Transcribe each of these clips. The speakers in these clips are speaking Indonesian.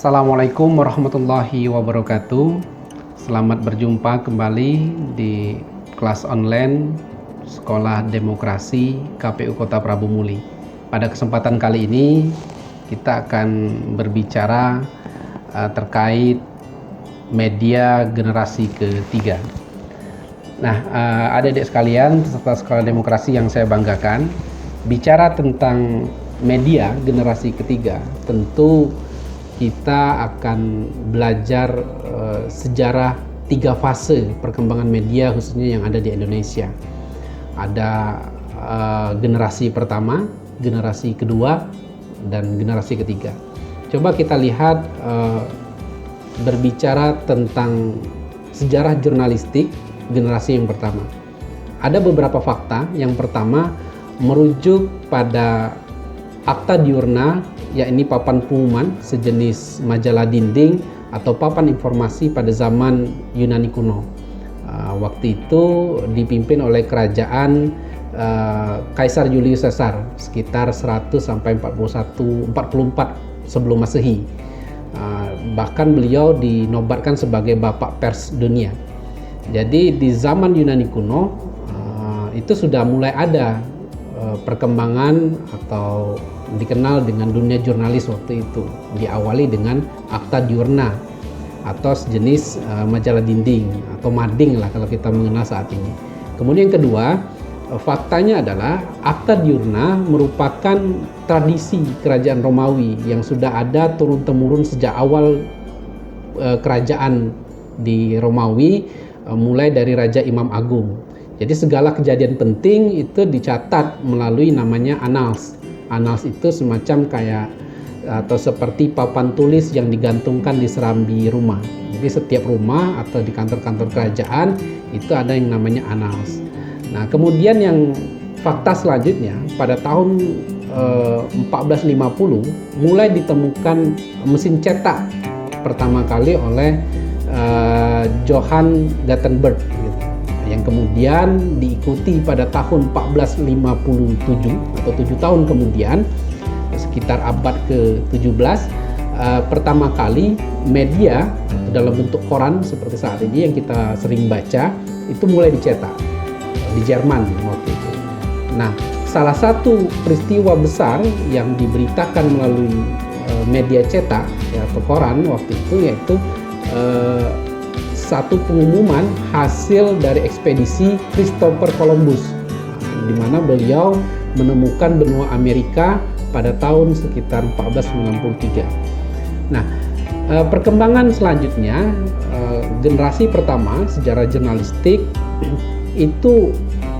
Assalamualaikum warahmatullahi wabarakatuh. Selamat berjumpa kembali di kelas online Sekolah Demokrasi KPU Kota Prabu Muli. Pada kesempatan kali ini kita akan berbicara terkait media generasi ketiga. Nah, adik-adik sekalian peserta Sekolah Demokrasi yang saya banggakan, bicara tentang media generasi ketiga, tentu kita akan belajar sejarah 3 fase perkembangan media khususnya yang ada di Indonesia. Ada generasi pertama, generasi kedua, dan generasi ketiga. Coba kita lihat berbicara tentang sejarah jurnalistik generasi yang pertama. Ada beberapa fakta. Yang pertama merujuk pada Akta Diurna, yakni papan pengumuman sejenis majalah dinding atau papan informasi pada zaman Yunani kuno. Waktu itu dipimpin oleh kerajaan Kaisar Julius Caesar sekitar 100 sampai 44 sebelum Masehi. Bahkan beliau dinobatkan sebagai bapak pers dunia. Jadi di zaman Yunani kuno itu sudah mulai ada perkembangan atau dikenal dengan dunia jurnalis waktu itu. Diawali dengan Akta Diurna atau sejenis majalah dinding atau mading lah kalau kita mengenal saat ini. Kemudian yang kedua, faktanya adalah Akta Diurna merupakan tradisi kerajaan Romawi yang sudah ada turun-temurun sejak awal kerajaan di Romawi, mulai dari Raja Imam Agung. Jadi segala kejadian penting itu dicatat melalui namanya annals. Annals itu semacam kayak atau seperti papan tulis yang digantungkan di serambi rumah. Jadi setiap rumah atau di kantor-kantor kerajaan itu ada yang namanya annals. Nah, kemudian yang fakta selanjutnya pada tahun 1450 mulai ditemukan mesin cetak pertama kali oleh Johann Gutenberg, yang kemudian diikuti pada tahun 1457 atau 7 tahun kemudian, sekitar abad ke-17, pertama kali media dalam bentuk koran seperti saat ini yang kita sering baca itu mulai dicetak di Jerman waktu itu. Nah, salah satu peristiwa besar yang diberitakan melalui media cetak atau koran waktu itu yaitu satu pengumuman hasil dari ekspedisi Christopher Columbus, di mana beliau menemukan benua Amerika pada tahun sekitar 1493. Nah, perkembangan selanjutnya generasi pertama sejarah jurnalistik itu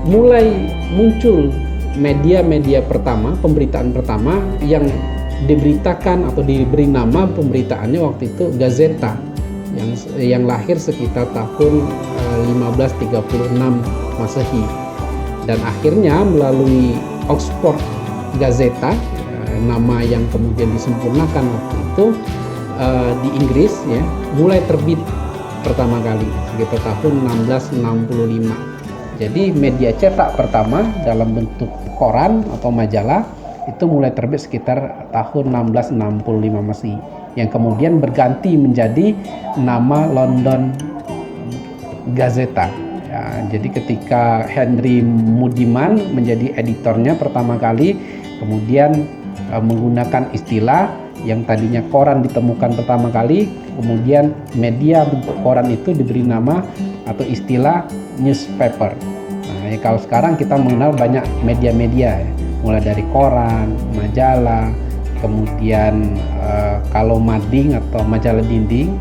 mulai muncul media-media pertama, pemberitaan pertama yang diberitakan atau diberi nama pemberitaannya waktu itu Gazeta, yang lahir sekitar tahun 1536 Masehi, dan akhirnya melalui Oxford Gazeta, nama yang kemudian disempurnakan waktu itu di Inggris, ya, mulai terbit pertama kali sekitar tahun 1665. Jadi media cetak pertama dalam bentuk koran atau majalah itu mulai terbit sekitar tahun 1665 Masehi, yang kemudian berganti menjadi nama London Gazeta. Ya, jadi ketika Henry Mudiman menjadi editornya pertama kali, kemudian menggunakan istilah yang tadinya koran ditemukan pertama kali, kemudian media bentuk koran itu diberi nama atau istilah newspaper. Nah, kalau sekarang kita mengenal banyak media-media, ya, mulai dari koran, majalah, kemudian kalau mading atau majalah dinding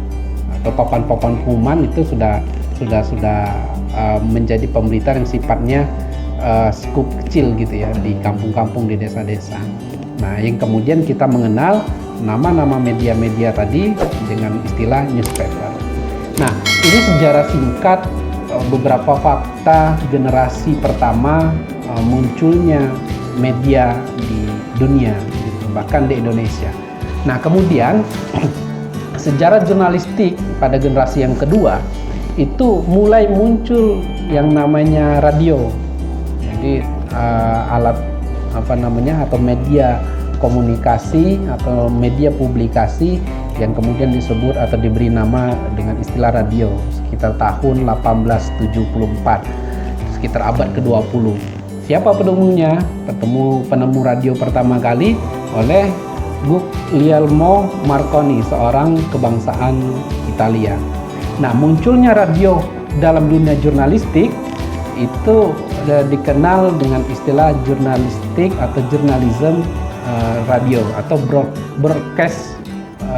atau papan-papan pengumuman itu sudah menjadi pemberitaan yang sifatnya skup kecil gitu ya, di kampung-kampung, di desa-desa. Nah, yang kemudian kita mengenal nama-nama media-media tadi dengan istilah newspaper. Nah, ini sejarah singkat beberapa fakta generasi pertama munculnya media di dunia, bahkan di Indonesia. Nah, kemudian sejarah jurnalistik pada generasi yang kedua itu mulai muncul yang namanya radio. Jadi alat atau media komunikasi atau media publikasi yang kemudian disebut atau diberi nama dengan istilah radio sekitar tahun 1874, sekitar abad ke-20. Siapa penemunya? Penemu radio pertama kali oleh Guglielmo Marconi, seorang kebangsaan Italia. Nah, munculnya radio dalam dunia jurnalistik itu dikenal dengan istilah jurnalistik atau journalism radio atau broadcast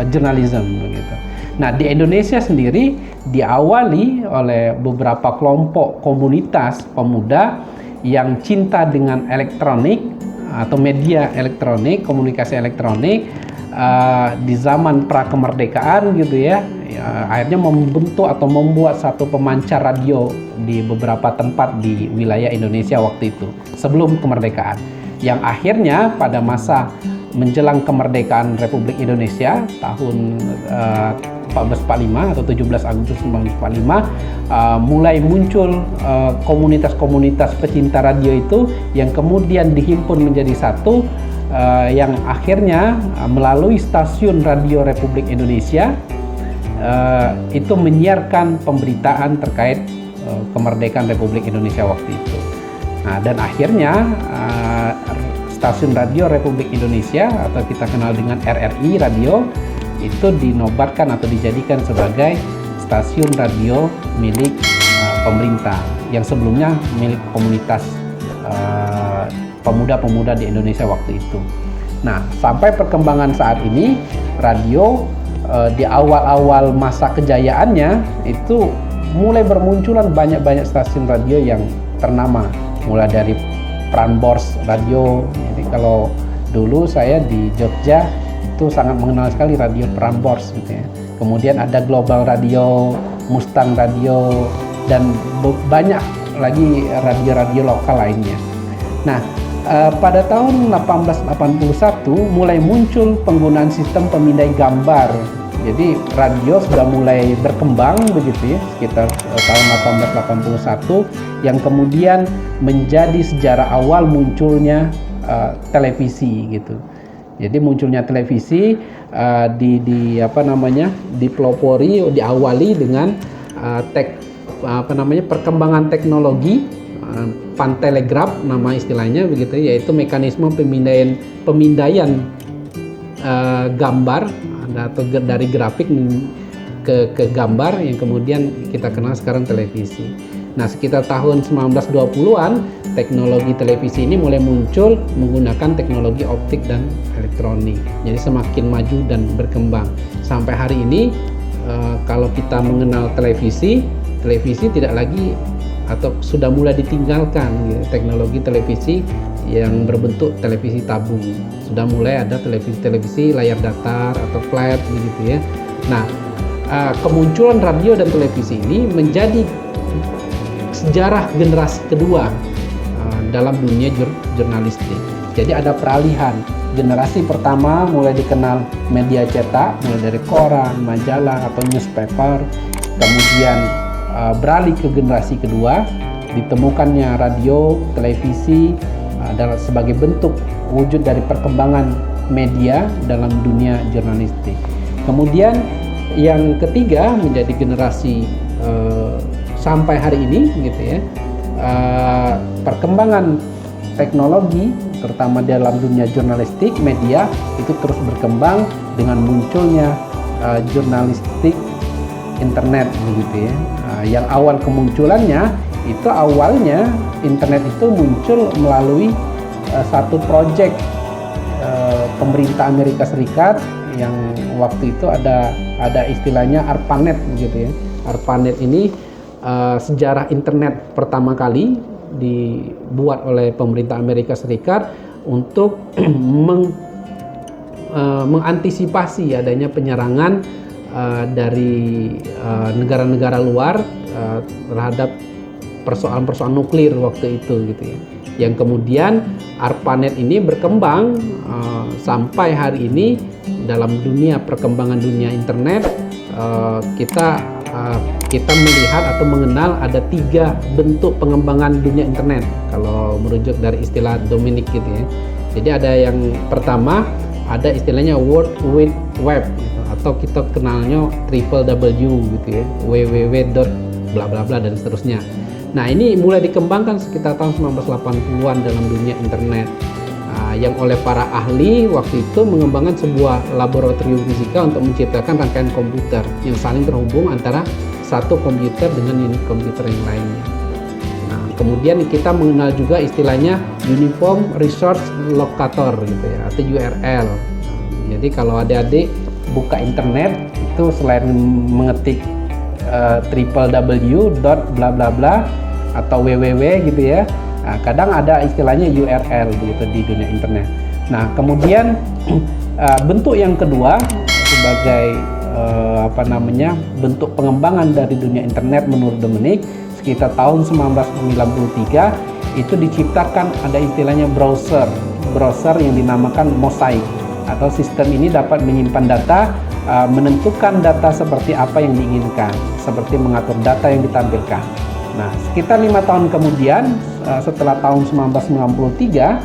journalism begitu. Nah, di Indonesia sendiri diawali oleh beberapa kelompok komunitas pemuda yang cinta dengan elektronik atau media elektronik, komunikasi elektronik di zaman pra-kemerdekaan gitu ya. Akhirnya membentuk atau membuat satu pemancar radio di beberapa tempat di wilayah Indonesia waktu itu sebelum kemerdekaan, yang akhirnya pada masa menjelang kemerdekaan Republik Indonesia tahun 1445 atau 17 Agustus 1945 mulai muncul komunitas-komunitas pecinta radio itu yang kemudian dihimpun menjadi satu, yang akhirnya melalui stasiun radio Republik Indonesia itu menyiarkan pemberitaan terkait kemerdekaan Republik Indonesia waktu itu. Nah, dan akhirnya stasiun radio Republik Indonesia atau kita kenal dengan RRI Radio itu dinobatkan atau dijadikan sebagai stasiun radio milik pemerintah yang sebelumnya milik komunitas pemuda-pemuda di Indonesia waktu itu. Nah, sampai perkembangan saat ini radio di awal-awal masa kejayaannya itu mulai bermunculan banyak-banyak stasiun radio yang ternama, mulai dari Prambors Radio. Jadi kalau dulu saya di Jogja itu sangat mengenal sekali radio Prambors gitu ya. Kemudian ada Global Radio, Mustang Radio, dan banyak lagi radio-radio lokal lainnya. Nah, pada tahun 1881 mulai muncul penggunaan sistem pemindai gambar. Jadi radio sudah mulai berkembang begitu ya, sekitar tahun 1881, yang kemudian menjadi sejarah awal munculnya televisi gitu. Jadi munculnya televisi dipelopori, diawali dengan perkembangan teknologi pantelegraf nama istilahnya begitu, yaitu mekanisme pemindaian gambar atau dari grafik ke gambar yang kemudian kita kenal sekarang televisi. Nah, sekitar tahun 1920-an teknologi televisi ini mulai muncul menggunakan teknologi optik dan elektronik. Jadi semakin maju dan berkembang. Sampai hari ini kalau kita mengenal televisi tidak lagi atau sudah mulai ditinggalkan gitu, teknologi televisi yang berbentuk televisi tabung. Sudah mulai ada televisi layar datar atau flat begitu ya. Nah, kemunculan radio dan televisi ini menjadi sejarah generasi kedua dalam dunia jurnalistik. Jadi ada peralihan. Generasi pertama mulai dikenal media cetak, mulai dari koran, majalah atau newspaper. Kemudian beralih ke generasi kedua, ditemukannya radio, televisi sebagai bentuk wujud dari perkembangan media dalam dunia jurnalistik. Kemudian yang ketiga menjadi generasi sampai hari ini gitu ya, perkembangan teknologi terutama dalam dunia jurnalistik media itu terus berkembang dengan munculnya jurnalistik internet begitu ya. Yang awal kemunculannya itu awalnya internet itu muncul melalui satu proyek pemerintah Amerika Serikat yang waktu itu ada istilahnya ARPANET gitu ya. ARPANET ini sejarah internet pertama kali dibuat oleh pemerintah Amerika Serikat untuk mengantisipasi adanya penyerangan dari negara-negara luar terhadap persoalan-persoalan nuklir waktu itu gitu ya. Yang kemudian ARPANET ini berkembang sampai hari ini dalam dunia perkembangan dunia internet. Kita melihat atau mengenal ada 3 bentuk pengembangan dunia internet kalau merujuk dari istilah Dominic gitu ya. Jadi ada yang pertama ada istilahnya World Wide Web gitu, atau kita kenalnya www gitu ya, www. bla bla bla dan seterusnya. Nah, ini mulai dikembangkan sekitar tahun 1980-an dalam dunia internet, yang oleh para ahli waktu itu mengembangkan sebuah laboratorium fisika untuk menciptakan rangkaian komputer yang saling terhubung antara satu komputer dengan unit komputer yang lainnya. Nah, kemudian kita mengenal juga istilahnya Uniform Resource Locator gitu ya, atau URL. Jadi kalau adik-adik buka internet itu selain mengetik www. bla bla bla atau www gitu ya, nah, kadang ada istilahnya URL begitu di dunia internet. Nah, kemudian bentuk yang kedua sebagai bentuk pengembangan dari dunia internet menurut Dominic sekitar tahun 1993 itu diciptakan ada istilahnya browser yang dinamakan Mosaic, atau sistem ini dapat menyimpan data, menentukan data seperti apa yang diinginkan, seperti mengatur data yang ditampilkan. Nah, sekitar 5 tahun kemudian, setelah tahun 1993,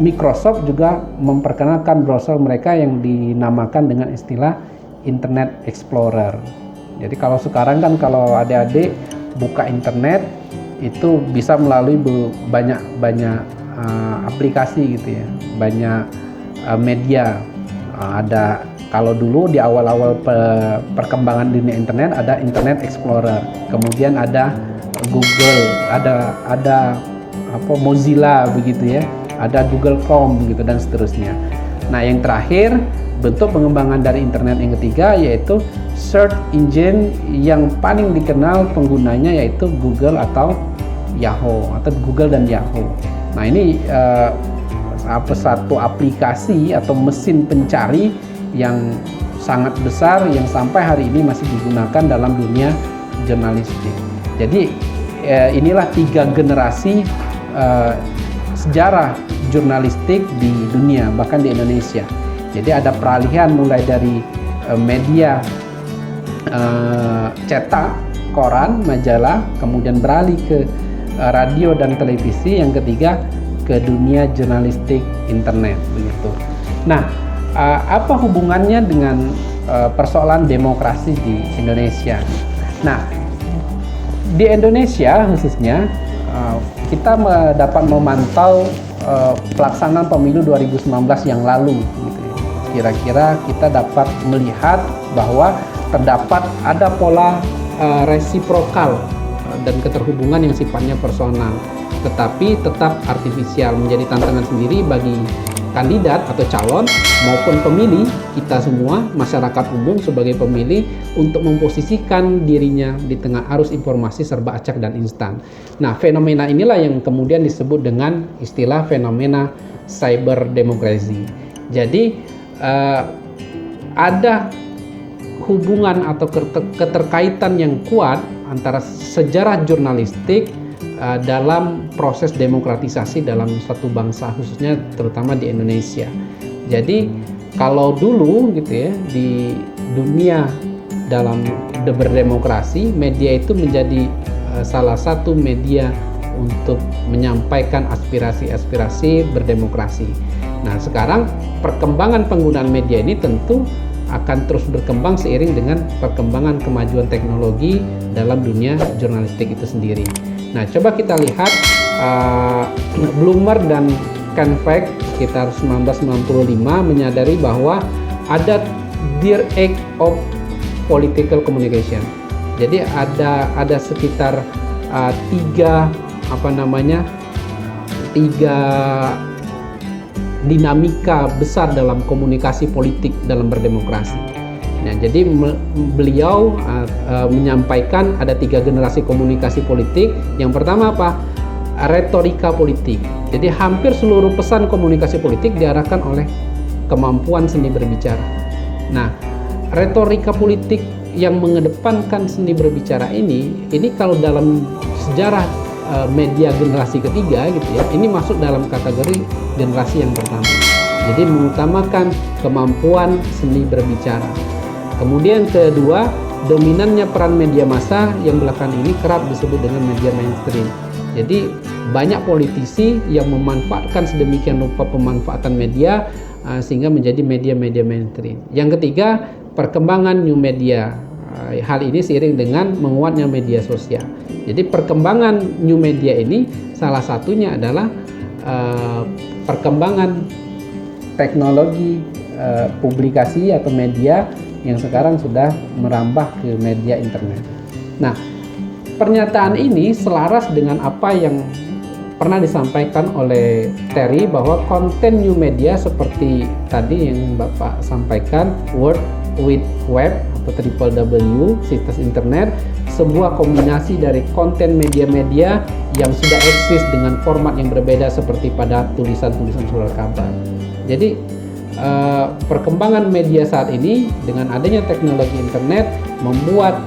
Microsoft juga memperkenalkan browser mereka yang dinamakan dengan istilah Internet Explorer. Jadi kalau sekarang kan kalau adik-adik buka internet itu bisa melalui banyak aplikasi gitu ya, banyak media. Ada, kalau dulu di awal-awal perkembangan dunia internet ada Internet Explorer, kemudian ada Google, ada Mozilla begitu ya, ada Google Chrome gitu dan seterusnya. Nah, yang terakhir bentuk pengembangan dari internet yang ketiga yaitu search engine yang paling dikenal penggunanya yaitu Google atau Yahoo, atau Google dan Yahoo. Nah, ini satu aplikasi atau mesin pencari yang sangat besar yang sampai hari ini masih digunakan dalam dunia jurnalistik. Jadi inilah 3 generasi sejarah jurnalistik di dunia, bahkan di Indonesia. Jadi ada peralihan mulai dari media cetak, koran, majalah, kemudian beralih ke radio dan televisi, yang ketiga ke dunia jurnalistik internet begitu. Nah, apa hubungannya dengan persoalan demokrasi di Indonesia? Nah, di Indonesia khususnya kita dapat memantau pelaksanaan pemilu 2019 yang lalu gitu. Kira-kira kita dapat melihat bahwa terdapat ada pola resiprokal dan keterhubungan yang sifatnya personal, tetapi tetap artifisial, menjadi tantangan sendiri bagi kandidat atau calon maupun pemilih, kita semua masyarakat umum sebagai pemilih, untuk memposisikan dirinya di tengah arus informasi serba acak dan instan. Nah, fenomena inilah yang kemudian disebut dengan istilah fenomena cyber demokrasi. Jadi ada hubungan atau keterkaitan yang kuat antara sejarah jurnalistik dalam proses demokratisasi dalam satu bangsa, khususnya terutama di Indonesia. Jadi kalau dulu gitu ya, di dunia dalam berdemokrasi, media itu menjadi salah satu media untuk menyampaikan aspirasi-aspirasi berdemokrasi. Nah, sekarang perkembangan penggunaan media ini tentu akan terus berkembang seiring dengan perkembangan kemajuan teknologi dalam dunia jurnalistik itu sendiri. Nah, coba kita lihat Bloomer dan Canfact sekitar 1995 menyadari bahwa ada Dear Age of Political Communication. Jadi ada sekitar tiga dinamika besar dalam komunikasi politik dalam berdemokrasi. Nah, jadi beliau menyampaikan ada 3 generasi komunikasi politik. Yang pertama apa? Retorika politik. Jadi hampir seluruh pesan komunikasi politik diarahkan oleh kemampuan seni berbicara. Nah, retorika politik yang mengedepankan seni berbicara ini kalau dalam sejarah media generasi ketiga gitu ya, ini masuk dalam kategori generasi yang pertama. Jadi mengutamakan kemampuan seni berbicara. Kemudian kedua, dominannya peran media massa yang belakangan ini kerap disebut dengan media mainstream. Jadi banyak politisi yang memanfaatkan sedemikian rupa pemanfaatan media sehingga menjadi media-media mainstream. Yang ketiga, perkembangan new media. Hal ini seiring dengan menguatnya media sosial. Jadi perkembangan new media ini salah satunya adalah perkembangan teknologi publikasi atau media yang sekarang sudah merambah ke media internet. Nah, pernyataan ini selaras dengan apa yang pernah disampaikan oleh Terry bahwa konten new media seperti tadi yang Bapak sampaikan, World Wide Web atau www, situs internet, sebuah kombinasi dari konten media-media yang sudah eksis dengan format yang berbeda seperti pada tulisan-tulisan surat kabar. Jadi perkembangan media saat ini dengan adanya teknologi internet membuat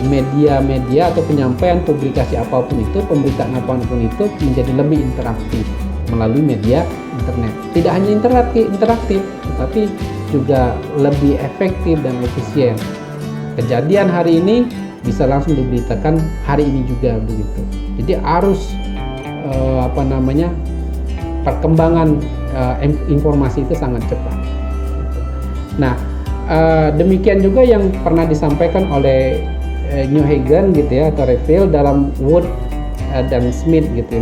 media-media atau penyampaian publikasi apapun itu, pemberitaan apapun itu menjadi lebih interaktif melalui media internet. Tidak hanya interaktif, tetapi juga lebih efektif dan efisien. Kejadian hari ini bisa langsung diberitakan hari ini juga begitu. Jadi arus perkembangan informasi itu sangat cepat. Nah, demikian juga yang pernah disampaikan oleh Newhagen gitu ya, atau Reveal dalam Wood dan Smith gitu ya,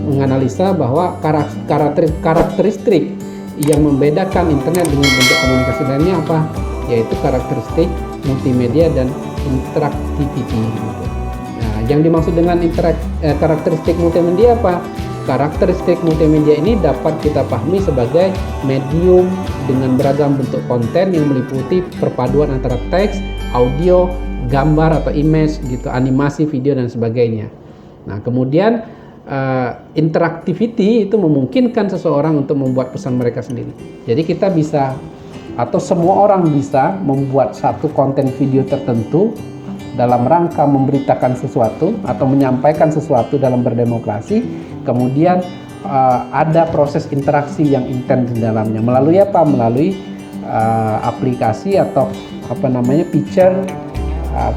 menganalisa bahwa karakteristik yang membedakan internet dengan bentuk komunikasi lainnya apa? Yaitu karakteristik multimedia dan interaktiviti gitu. Nah, yang dimaksud dengan karakteristik multimedia apa? Karakteristik multimedia ini dapat kita pahami sebagai medium dengan beragam bentuk konten yang meliputi perpaduan antara teks, audio, gambar atau image gitu, animasi, video dan sebagainya. Nah, kemudian interactivity itu memungkinkan seseorang untuk membuat pesan mereka sendiri. Jadi kita bisa atau semua orang bisa membuat satu konten video tertentu dalam rangka memberitakan sesuatu atau menyampaikan sesuatu dalam berdemokrasi. Kemudian ada proses interaksi yang intens di dalamnya. Melalui apa? Melalui aplikasi atau feature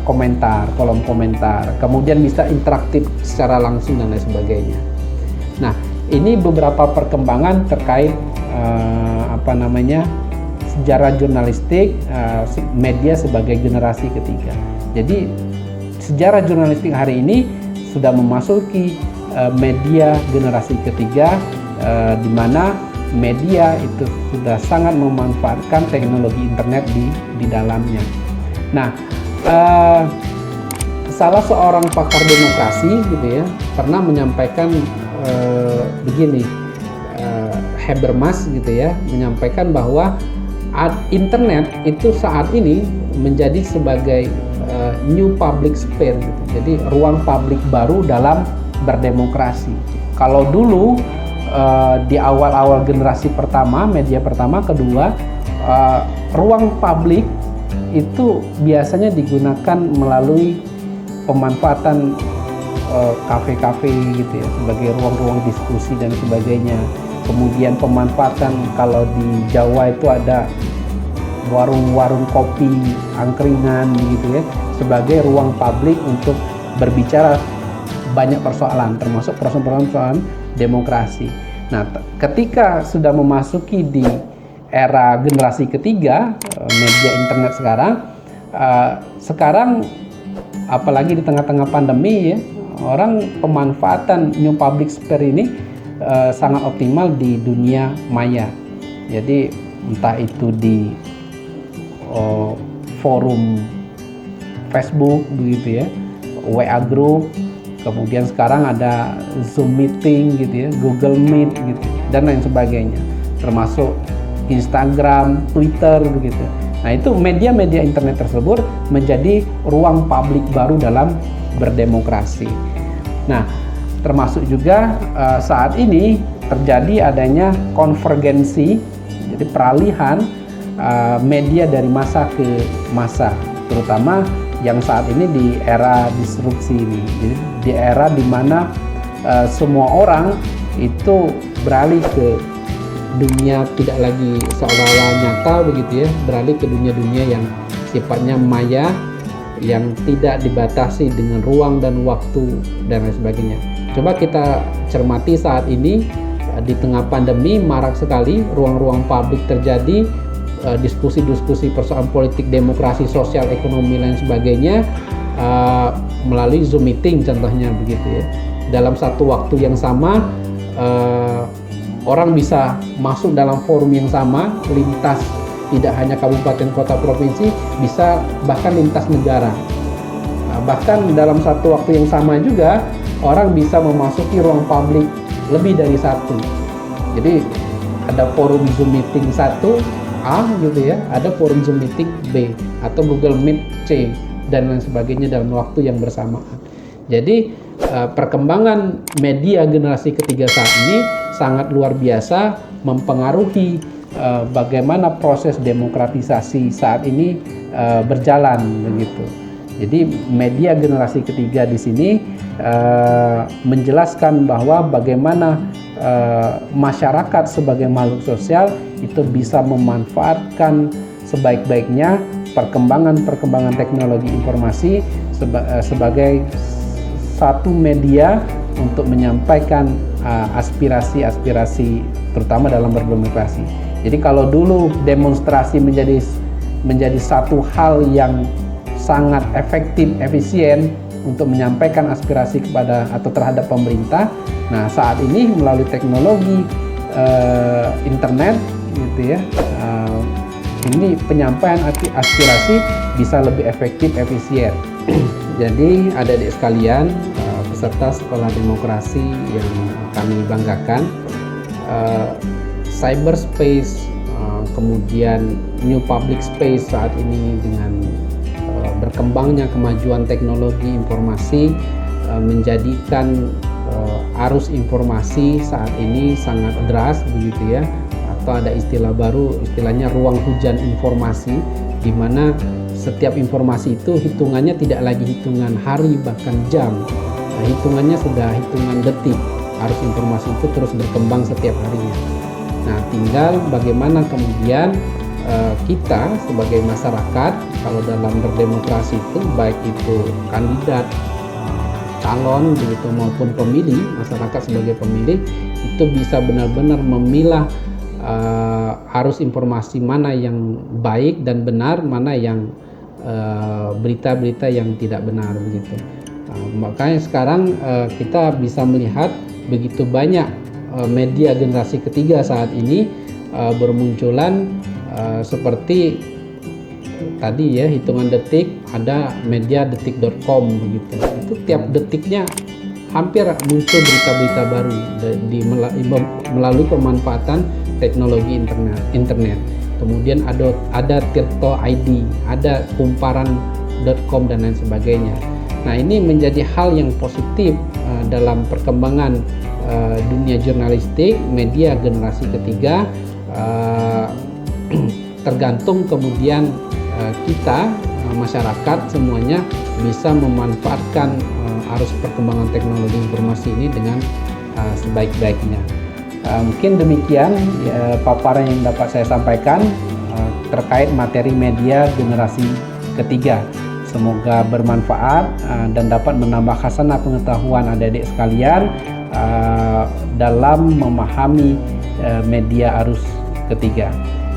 komentar, kolom komentar. Kemudian bisa interaktif secara langsung dan lain sebagainya. Nah, ini beberapa perkembangan terkait sejarah jurnalistik media sebagai generasi ketiga. Jadi sejarah jurnalistik hari ini sudah memasuki media generasi ketiga, di mana media itu sudah sangat memanfaatkan teknologi internet di dalamnya. Nah, salah seorang pakar demokrasi gitu ya pernah menyampaikan begini, Habermas gitu ya, menyampaikan bahwa internet itu saat ini menjadi sebagai new public sphere gitu. Jadi ruang publik baru dalam berdemokrasi. Kalau dulu di awal-awal generasi pertama, media pertama, kedua, ruang publik itu biasanya digunakan melalui pemanfaatan kafe-kafe gitu ya, sebagai ruang-ruang diskusi dan sebagainya. Kemudian pemanfaatan kalau di Jawa itu ada warung-warung kopi, angkringan gitu ya, sebagai ruang publik untuk berbicara banyak persoalan, termasuk persoalan demokrasi. Nah, ketika sudah memasuki di era generasi ketiga, media internet sekarang apalagi di tengah-tengah pandemi ya, orang pemanfaatan new public sphere ini sangat optimal di dunia maya. Jadi entah itu di forum Facebook begitu ya, WA group, kemudian sekarang ada Zoom meeting gitu ya, Google Meet gitu, dan lain sebagainya, termasuk Instagram, Twitter begitu. Nah, itu media-media internet tersebut menjadi ruang publik baru dalam berdemokrasi. Nah, termasuk juga saat ini terjadi adanya konvergensi, jadi peralihan media dari masa ke masa, terutama yang saat ini di era disrupsi ini. Jadi di era di mana semua orang itu beralih ke dunia tidak lagi seolah-olah nyata begitu ya, beralih ke dunia-dunia yang sifatnya maya, yang tidak dibatasi dengan ruang dan waktu dan lain sebagainya. Coba kita cermati saat ini di tengah pandemi marak sekali ruang-ruang publik terjadi, diskusi-diskusi persoalan politik, demokrasi, sosial, ekonomi, lain sebagainya melalui Zoom meeting contohnya begitu ya. Dalam satu waktu yang sama orang bisa masuk dalam forum yang sama, lintas tidak hanya kabupaten, kota, provinsi, bisa bahkan lintas negara. Bahkan dalam satu waktu yang sama juga orang bisa memasuki ruang publik lebih dari satu. Jadi ada forum Zoom meeting 1A gitu ya, ada forum Zoom meeting B atau Google Meet C dan lain sebagainya dalam waktu yang bersamaan. Jadi perkembangan media generasi ketiga saat ini sangat luar biasa mempengaruhi bagaimana proses demokratisasi saat ini berjalan begitu. Jadi media generasi ketiga di sini menjelaskan bahwa bagaimana masyarakat sebagai makhluk sosial itu bisa memanfaatkan sebaik-baiknya perkembangan teknologi informasi sebagai satu media untuk menyampaikan aspirasi-aspirasi terutama dalam berdemokrasi. Jadi kalau dulu demonstrasi menjadi satu hal yang sangat efektif, efisien untuk menyampaikan aspirasi kepada atau terhadap pemerintah. Nah, saat ini melalui teknologi internet gitu ya, ini penyampaian aspirasi bisa lebih efektif, efisien. Jadi adik-adik sekalian, peserta sekolah demokrasi yang kami banggakan, cyberspace, kemudian new public space saat ini dengan berkembangnya kemajuan teknologi informasi menjadikan arus informasi saat ini sangat deras begitu ya, atau ada istilah baru, istilahnya ruang hujan informasi, di mana setiap informasi itu hitungannya tidak lagi hitungan hari bahkan jam, hitungannya sudah hitungan detik. Arus informasi itu terus berkembang setiap harinya. Nah, tinggal bagaimana kemudian kita sebagai masyarakat, kalau dalam berdemokrasi itu baik itu kandidat, calon begitu maupun pemilih, masyarakat sebagai pemilih itu bisa benar-benar memilah arus informasi mana yang baik dan benar, mana yang berita-berita yang tidak benar begitu. Makanya sekarang kita bisa melihat begitu banyak media generasi ketiga saat ini bermunculan seperti tadi ya, hitungan detik ada media detik.com begitu. Itu tiap detiknya hampir muncul berita-berita baru melalui pemanfaatan teknologi internet. Kemudian ada Tirto ID, ada kumparan.com dan lain sebagainya. Nah, ini menjadi hal yang positif dalam perkembangan dunia jurnalistik media generasi ketiga. Tergantung kemudian kita masyarakat semuanya bisa memanfaatkan arus perkembangan teknologi informasi ini dengan sebaik-baiknya. Mungkin demikian paparan yang dapat saya sampaikan terkait materi media generasi ketiga. Semoga bermanfaat dan dapat menambah khasanah pengetahuan adik-adik sekalian dalam memahami media arus ketiga.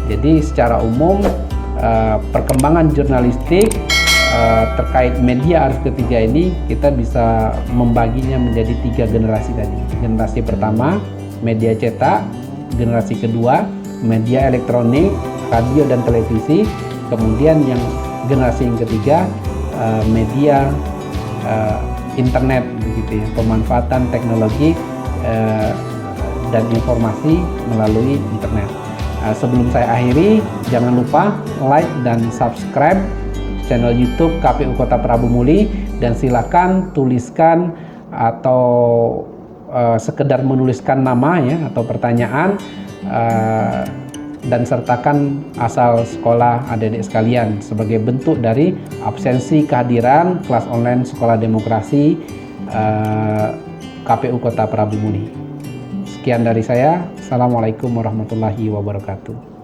Jadi secara umum perkembangan jurnalistik terkait media arus ketiga ini kita bisa membaginya menjadi 3 generasi tadi. Generasi pertama media cetak, generasi kedua media elektronik, radio dan televisi, kemudian yang generasi yang ketiga media internet begitu ya, pemanfaatan teknologi dan informasi melalui internet. Sebelum saya akhiri, jangan lupa like dan subscribe channel YouTube KPU Kota Prabu Muli, dan silakan tuliskan atau sekedar menuliskan nama ya atau pertanyaan dan sertakan asal sekolah adik-adik sekalian sebagai bentuk dari absensi kehadiran kelas online Sekolah Demokrasi KPU Kota Prabu Muli. Sekian dari saya. Assalamualaikum warahmatullahi wabarakatuh.